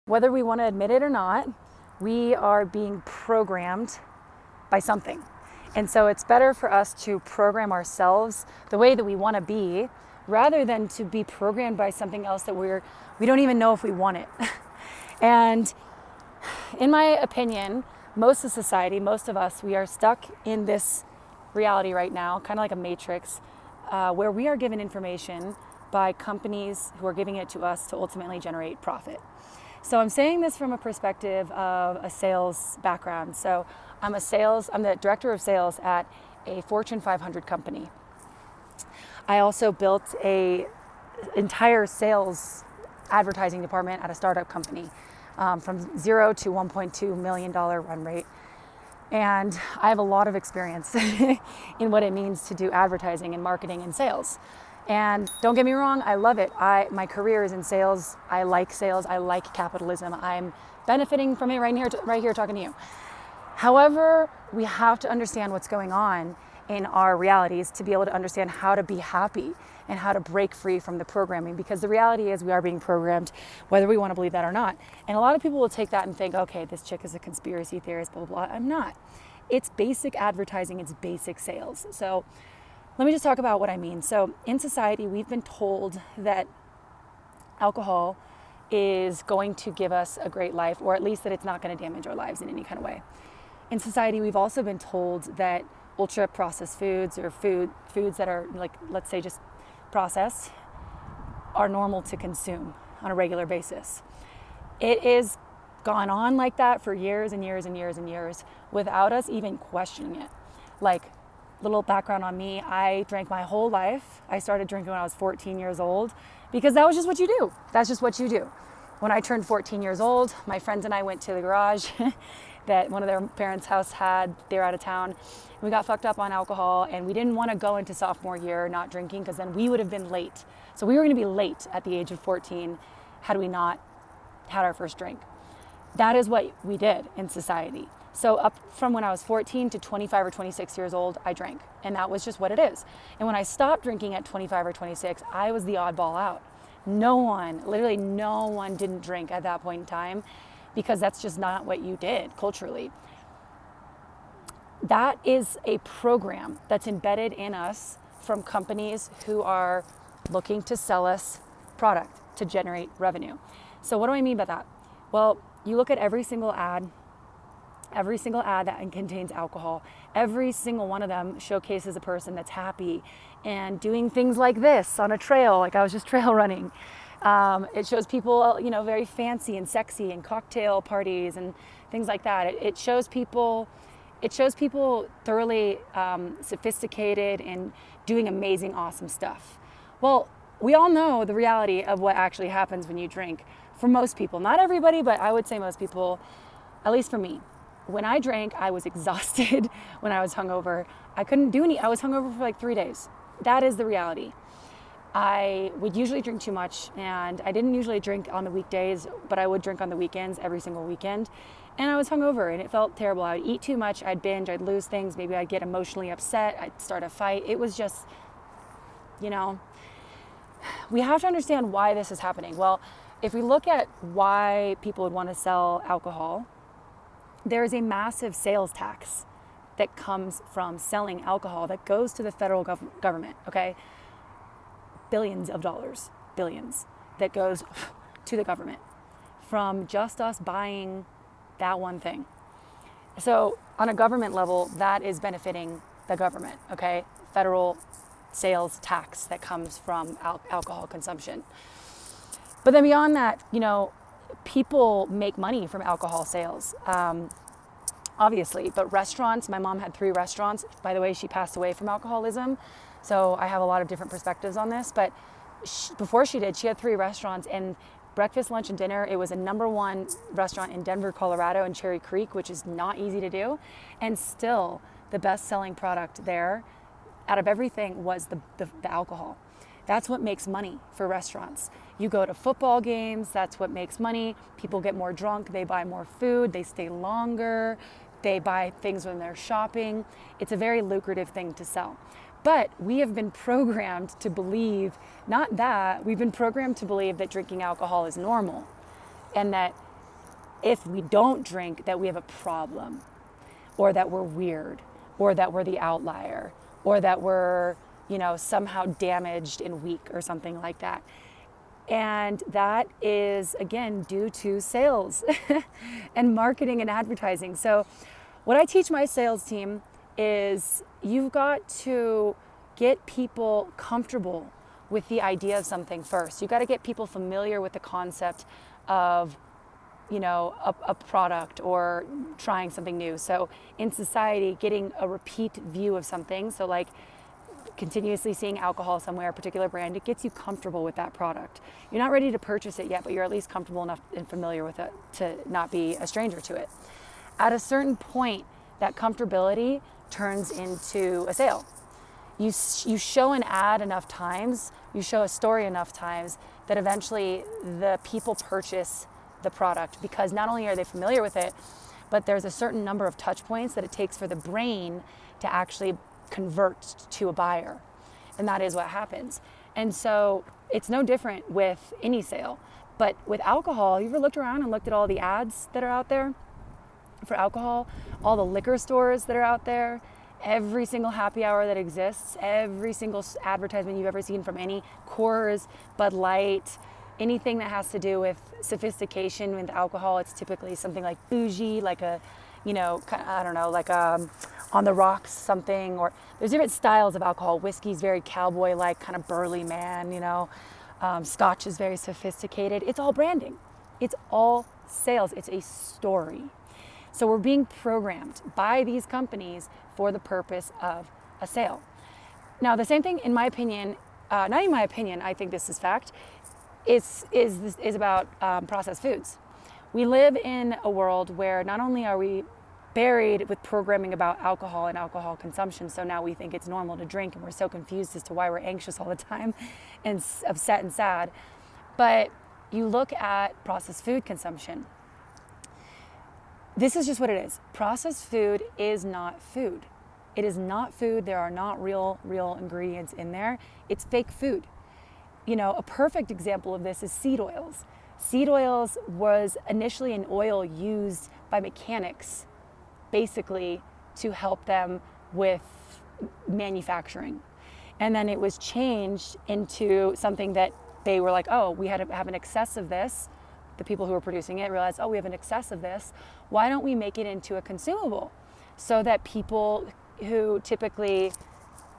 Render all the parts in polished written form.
Whether we want to admit it or not, we are being programmed by something. And so it's better for us to program ourselves the way that we want to be rather than to be programmed by something else that we don't even know if we want it. And in my opinion, most of society, most of us, we are stuck in this reality right now, kind of like a matrix, where we are given information by companies who are giving it to us to ultimately generate profit. So I'm saying this from a perspective of a sales background. So I'm the director of sales at a Fortune 500 company. I also built a entire sales advertising department at a startup company, from 0 to $1.2 million run rate. And I have a lot of experience in what it means to do advertising and marketing and sales. And don't get me wrong, I love it. My career is in sales. I like sales. I like capitalism. I'm benefiting from it right here talking to you. However, we have to understand what's going on in our realities to be able to understand how to be happy and how to break free from the programming, because the reality is we are being programmed whether we want to believe that or not. And a lot of people will take that and think, okay, this chick is a conspiracy theorist, blah, blah, blah. I'm not. It's basic advertising. It's basic sales. So let me just talk about what I mean. So in society, we've been told that alcohol is going to give us a great life, or at least that it's not going to damage our lives in any kind of way. In society, we've also been told that ultra processed foods or foods that are, like, let's say just processed, are normal to consume on a regular basis. It is gone on like that for years and years and years and years without us even questioning it. Like, little background on me, I drank my whole life. I started drinking when I was 14 years old because that was just what you do. That's just what you do. When I turned 14 years old, my friends and I went to the garage that one of their parents' house had. They were out of town. We got fucked up on alcohol, and we didn't want to go into sophomore year not drinking because then we would have been late. So we were going to be late at the age of 14 had we not had our first drink. That is what we did in society. So up from when I was 14 to 25 or 26 years old, I drank. And that was just what it is. And when I stopped drinking at 25 or 26, I was the oddball out. Literally no one didn't drink at that point in time because that's just not what you did culturally. That is a program that's embedded in us from companies who are looking to sell us product to generate revenue. So what do I mean by that? Well, you look at every single ad that contains alcohol. Every single one of them showcases a person that's happy and doing things like this on a trail, like I was just trail running. It shows people, very fancy and sexy and cocktail parties and things like that. It shows people thoroughly sophisticated and doing amazing, awesome stuff. Well, we all know the reality of what actually happens when you drink. For most people, not everybody, but I would say most people, at least for me. When I drank, I was exhausted. When I was hungover, I couldn't do I was hungover for like 3 days. That is the reality. I would usually drink too much, and I didn't usually drink on the weekdays, but I would drink on the weekends, every single weekend. And I was hungover, and it felt terrible. I would eat too much, I'd binge, I'd lose things, maybe I'd get emotionally upset, I'd start a fight. It was just, we have to understand why this is happening. Well, if we look at why people would want to sell alcohol, there is a massive sales tax that comes from selling alcohol that goes to the federal government, okay? Billions of dollars, billions, that goes to the government from just us buying that one thing. So on a government level, that is benefiting the government, okay? Federal sales tax that comes from alcohol consumption. But then beyond that, people make money from alcohol sales, obviously, but restaurants, my mom had 3 restaurants. By the way, she passed away from alcoholism. So I have a lot of different perspectives on this, but before she did, she had 3 restaurants, and breakfast, lunch, and dinner, it was a #1 restaurant in Denver, Colorado, in Cherry Creek, which is not easy to do. And still the best selling product there out of everything was the alcohol. That's what makes money for restaurants. You go to football games, that's what makes money. People get more drunk, they buy more food, they stay longer, they buy things when they're shopping. It's a very lucrative thing to sell. But we have been programmed to believe, we've been programmed to believe that drinking alcohol is normal and that if we don't drink, that we have a problem, or that we're weird, or that we're the outlier, or that we're, somehow damaged and weak or something like that. And that is, again, due to sales and marketing and advertising. So what I teach my sales team is you've got to get people comfortable with the idea of something first. You've got to get people familiar with the concept of, a product or trying something new. So in society, getting a repeat view of something. So like continuously seeing alcohol somewhere, a particular brand, it gets you comfortable with that product. You're not ready to purchase it yet, but you're at least comfortable enough and familiar with it to not be a stranger to it. At a certain point, that comfortability turns into a sale. You show an ad enough times, you show a story enough times that eventually the people purchase the product, because not only are they familiar with it, but there's a certain number of touch points that it takes for the brain to actually convert to a buyer. And that is what happens. And so it's no different with any sale. But with alcohol, you ever looked around and looked at all the ads that are out there for alcohol, all the liquor stores that are out there, every single happy hour that exists, every single advertisement you've ever seen from any Coors, Bud Light, anything that has to do with sophistication with alcohol, it's typically something like bougie, like a, I don't know, like on the rocks something, or there's different styles of alcohol. Whiskey's very cowboy-like, kind of burly man, Scotch is very sophisticated. It's all branding. It's all sales. It's a story. So we're being programmed by these companies for the purpose of a sale. Now, the same thing, in my opinion, not even my opinion, I think this is fact, is about processed foods. We live in a world where not only are we buried with programming about alcohol and alcohol consumption, so now we think it's normal to drink, and we're so confused as to why we're anxious all the time and upset and sad. But you look at processed food consumption. This is just what it is. Processed food is not food. It is not food. There are not real ingredients in there. It's fake food. A perfect example of this is seed oils. Seed oils was initially an oil used by mechanics, basically to help them with manufacturing. And then it was changed into something that they were like, oh, we had to have an excess of this. The people who were producing it realized, oh, we have an excess of this. Why don't we make it into a consumable so that people who typically,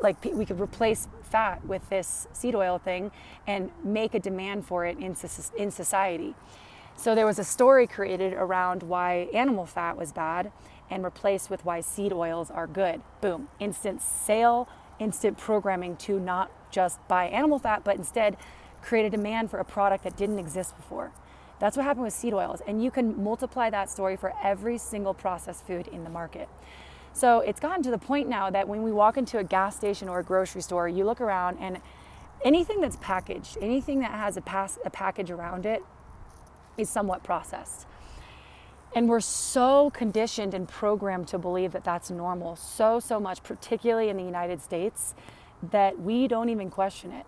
we could replace fat with this seed oil thing and make a demand for it in society. So there was a story created around why animal fat was bad and replaced with why seed oils are good. Boom, instant sale, instant programming to not just buy animal fat, but instead create a demand for a product that didn't exist before. That's what happened with seed oils. And you can multiply that story for every single processed food in the market. So it's gotten to the point now that when we walk into a gas station or a grocery store, you look around and anything that's packaged, anything that has a package around it is somewhat processed. And we're so conditioned and programmed to believe that that's normal so much, particularly in the United States, that we don't even question it.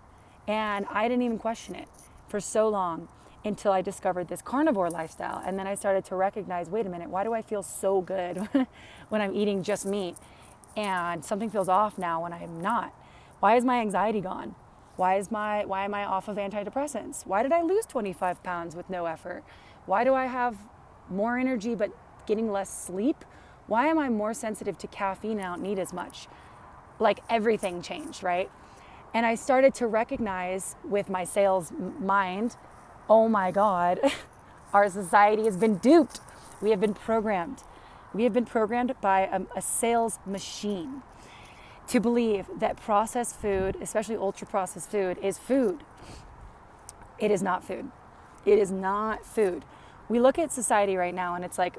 And I didn't even question it for so long until I discovered this carnivore lifestyle. And then I started to recognize, wait a minute, why do I feel so good when I'm eating just meat? And something feels off now when I'm not. Why is my anxiety gone? Why am I off of antidepressants? Why did I lose 25 pounds with no effort? Why do I have more energy but getting less sleep? Why am I more sensitive to caffeine and I don't need as much? Like everything changed, right? And I started to recognize with my sales mind, oh my God, our society has been duped. We have been programmed. We have been programmed by a sales machine to believe that processed food, especially ultra-processed food, is food. It is not food. It is not food. We look at society right now and it's like,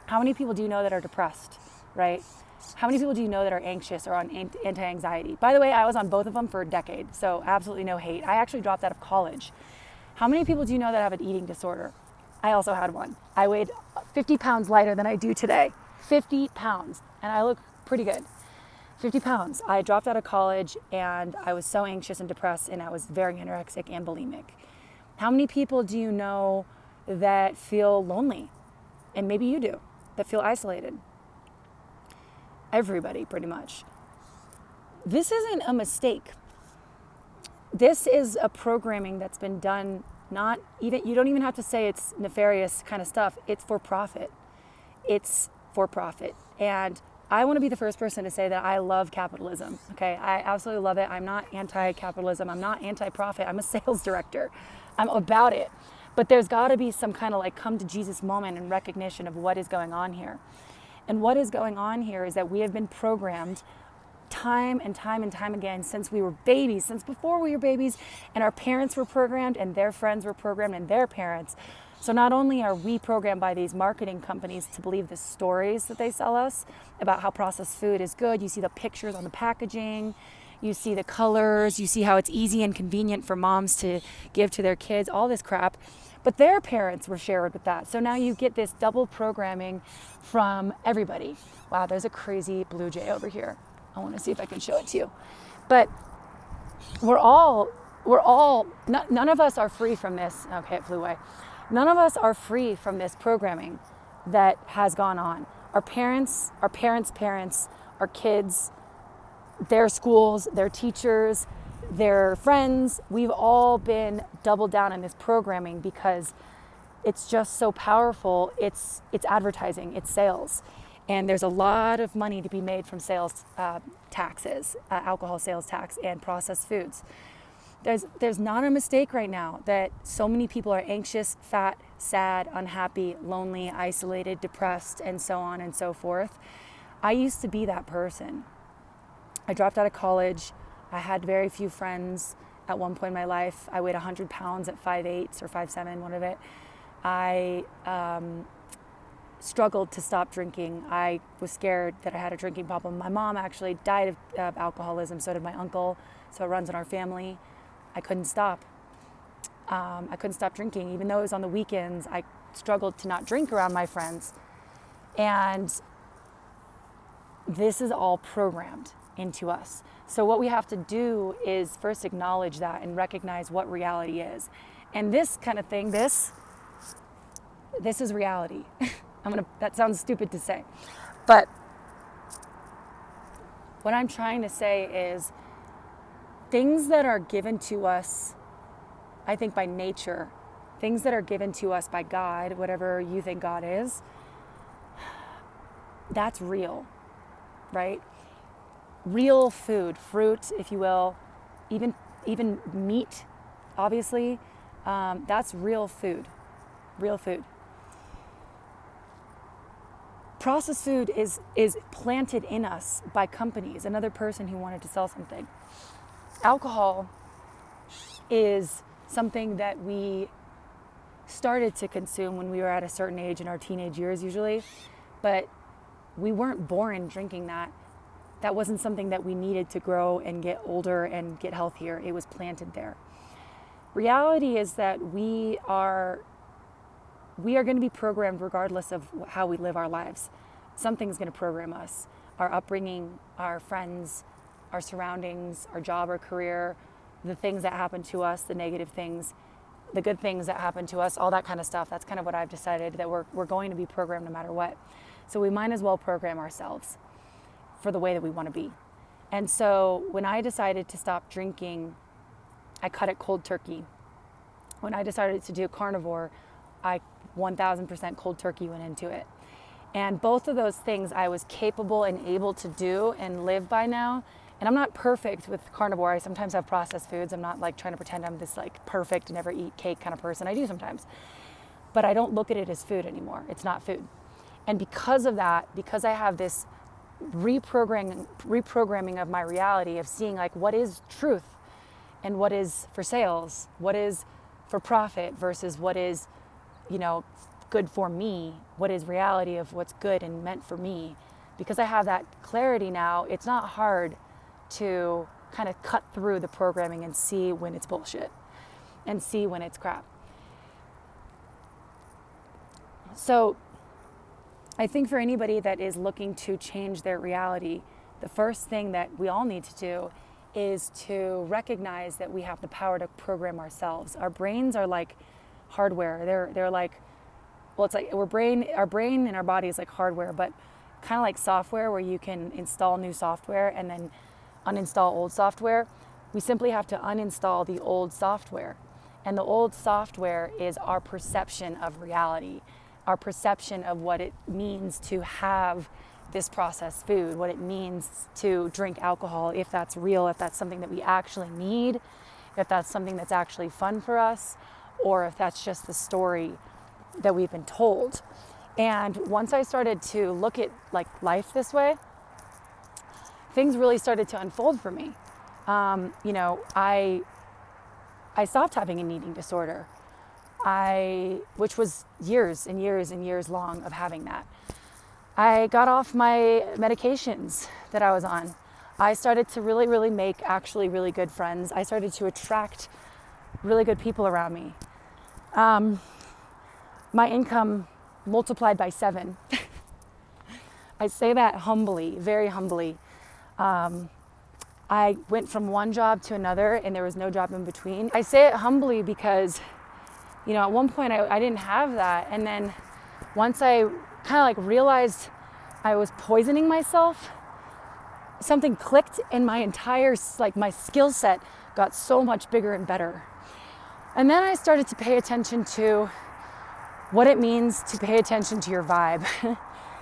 how many people do you know that are depressed, right? How many people do you know that are anxious or on anti-anxiety? By the way, I was on both of them for a decade, so absolutely no hate. I actually dropped out of college. How many people do you know that have an eating disorder? I also had one. I weighed 50 pounds lighter than I do today. 50 pounds, and I look pretty good. 50 pounds. I dropped out of college and I was so anxious and depressed and I was very anorexic and bulimic. How many people do you know that feel lonely. And maybe you do, that feel isolated. Everybody, pretty much. This isn't a mistake. This is a programming that's been done, not even, you don't even have to say it's nefarious kind of stuff. It's for profit. It's for profit. And I want to be the first person to say that I love capitalism. Okay, I absolutely love it. I'm not anti-capitalism. I'm not anti-profit. I'm a sales director. I'm about it. But there's got to be some kind of like come to Jesus moment and recognition of what is going on here. And what is going on here is that we have been programmed time and time and time again since we were babies, since before we were babies, and our parents were programmed and their friends were programmed and their parents. So not only are we programmed by these marketing companies to believe the stories that they sell us about how processed food is good, you see the pictures on the packaging, you see the colors, you see how it's easy and convenient for moms to give to their kids, all this crap. But their parents were shared with that. So now you get this double programming from everybody. Wow, there's a crazy blue jay over here. I want to see if I can show it to you. But we're all, none of us are free from this. Okay, it flew away. None of us are free from this programming that has gone on. Our parents, our parents, our kids, their schools, their teachers, their friends, we've all been doubled down in this programming because it's just so powerful. It's advertising, it's sales. And there's a lot of money to be made from sales taxes, alcohol sales tax and processed foods. There's not a mistake right now that so many people are anxious, fat, sad, unhappy, lonely, isolated, depressed, and so on and so forth. I used to be that person. I dropped out of college. I had very few friends at one point in my life. I weighed 100 pounds at 5'8" or 5'7", one of it. I struggled to stop drinking. I was scared that I had a drinking problem. My mom actually died of alcoholism, so did my uncle, so it runs in our family. I couldn't stop. I couldn't stop drinking. Even though it was on the weekends, I struggled to not drink around my friends. And this is all programmed into us. So what we have to do is first acknowledge that and recognize what reality is. And this kind of thing, this is reality. That sounds stupid to say. But what I'm trying to say is things that are given to us, I think by nature, things that are given to us by God, whatever you think God is, that's real, right? Real food, fruit, if you will, even meat, obviously, that's real food, real food. Processed food is planted in us by companies, another person who wanted to sell something. Alcohol is something that we started to consume when we were at a certain age in our teenage years usually, but we weren't born drinking that. That wasn't something that we needed to grow and get older and get healthier. It was planted there. Reality is that we are going to be programmed regardless of how we live our lives. Something's going to program us. Our upbringing, our friends, our surroundings, our job or career, the things that happen to us, the negative things, the good things that happen to us, all that kind of stuff. That's kind of what I've decided, that we're going to be programmed no matter what. So we might as well program ourselves for the way that we want to be. And so when I decided to stop drinking, I cut it cold turkey. When I decided to do carnivore, I 1000% cold turkey went into it. And both of those things I was capable and able to do and live by now. And I'm not perfect with carnivore. I sometimes have processed foods. I'm not like trying to pretend I'm this like perfect, never eat cake kind of person. I do sometimes. But I don't look at it as food anymore. It's not food. And because of that, because I have this reprogramming of my reality of seeing like what is truth and what is for sales, what is for profit versus what is, good for me, what is reality of what's good and meant for me. Because I have that clarity now, it's not hard to kind of cut through the programming and see when it's bullshit and see when it's crap. So I think for anybody that is looking to change their reality, the first thing that we all need to do is to recognize that we have the power to program ourselves. Our brains are like hardware. They're like, well, it's like our brain and our body is like hardware, but kind of like software where you can install new software and then uninstall old software. We simply have to uninstall the old software. And the old software is our perception of reality, our perception of what it means to have this processed food, what it means to drink alcohol, if that's real, if that's something that we actually need, if that's something that's actually fun for us, or if that's just the story that we've been told. And once I started to look at like life this way, things really started to unfold for me. I stopped having an eating disorder, which was years and years and years long of having that. I got off my medications that I was on. I started to really, really make actually really good friends. I started to attract really good people around me. My income multiplied by 7. I say that humbly, very humbly. I went from one job to another and there was no job in between. I say it humbly because, at one point I didn't have that. And then once I kind of like realized I was poisoning myself, something clicked and my entire, my skill set got so much bigger and better. And then I started to pay attention to what it means to pay attention to your vibe,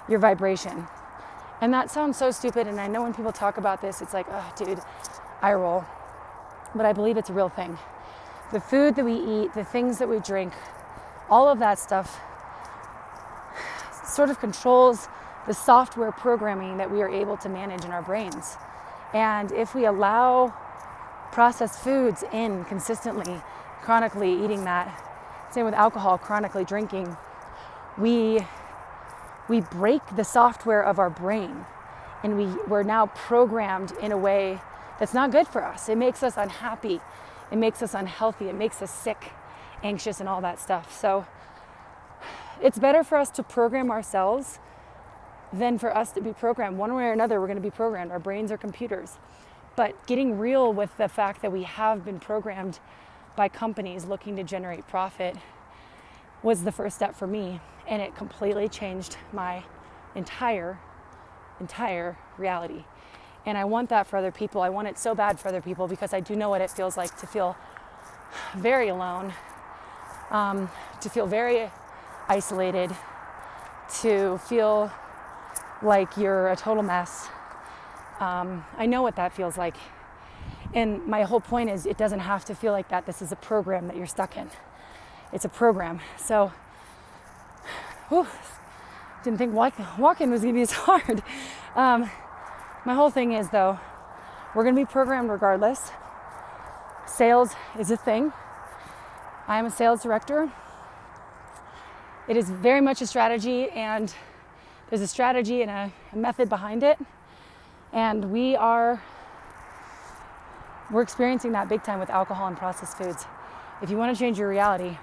your vibration. And that sounds so stupid. And I know when people talk about this, it's like, oh, dude, I roll. But I believe it's a real thing. The food that we eat, the things that we drink, all of that stuff sort of controls the software programming that we are able to manage in our brains. And if we allow processed foods in consistently, chronically eating that, same with alcohol, chronically drinking, we break the software of our brain, and we're now programmed in a way that's not good for us. It makes us unhappy. It makes us unhealthy. It makes us sick, anxious, and all that stuff. So it's better for us to program ourselves than for us to be programmed. One way or another, we're going to be programmed. Our brains are computers. But getting real with the fact that we have been programmed by companies looking to generate profit was the first step for me. And it completely changed my entire reality. And I want that for other people. I want it so bad for other people because I do know what it feels like to feel very alone, to feel very isolated, to feel like you're a total mess. I know what that feels like. And my whole point is it doesn't have to feel like that. This is a program that you're stuck in. It's a program. So, didn't think walking was going to be as hard. My whole thing is, though, we're going to be programmed regardless. Sales is a thing. I am a sales director. It is very much a strategy, and there's a strategy and a method behind it. And we're experiencing that big time with alcohol and processed foods. If you want to change your reality,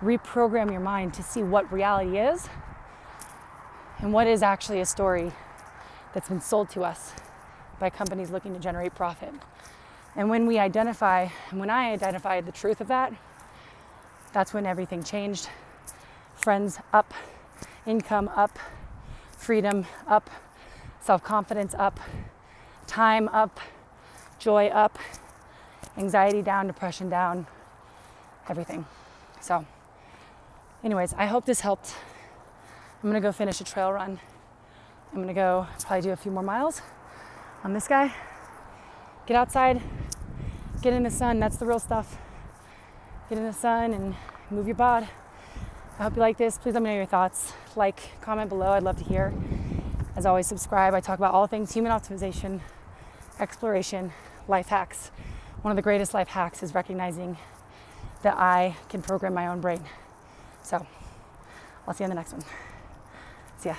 reprogram your mind to see what reality is and what is actually a story that's been sold to us by companies looking to generate profit. And when I identified the truth of that, that's when everything changed. Friends up, income up, freedom up, self-confidence up, time up, joy up, anxiety down, depression down, everything. So anyways, I hope this helped. I'm gonna go finish a trail run. I'm gonna go probably do a few more miles on this guy. Get outside, get in the sun, that's the real stuff. Get in the sun and move your bod. I hope you like this. Please let me know your thoughts. Like, comment below, I'd love to hear. As always, subscribe. I talk about all things human optimization, exploration, life hacks. One of the greatest life hacks is recognizing that I can program my own brain. So, I'll see you on the next one. See ya.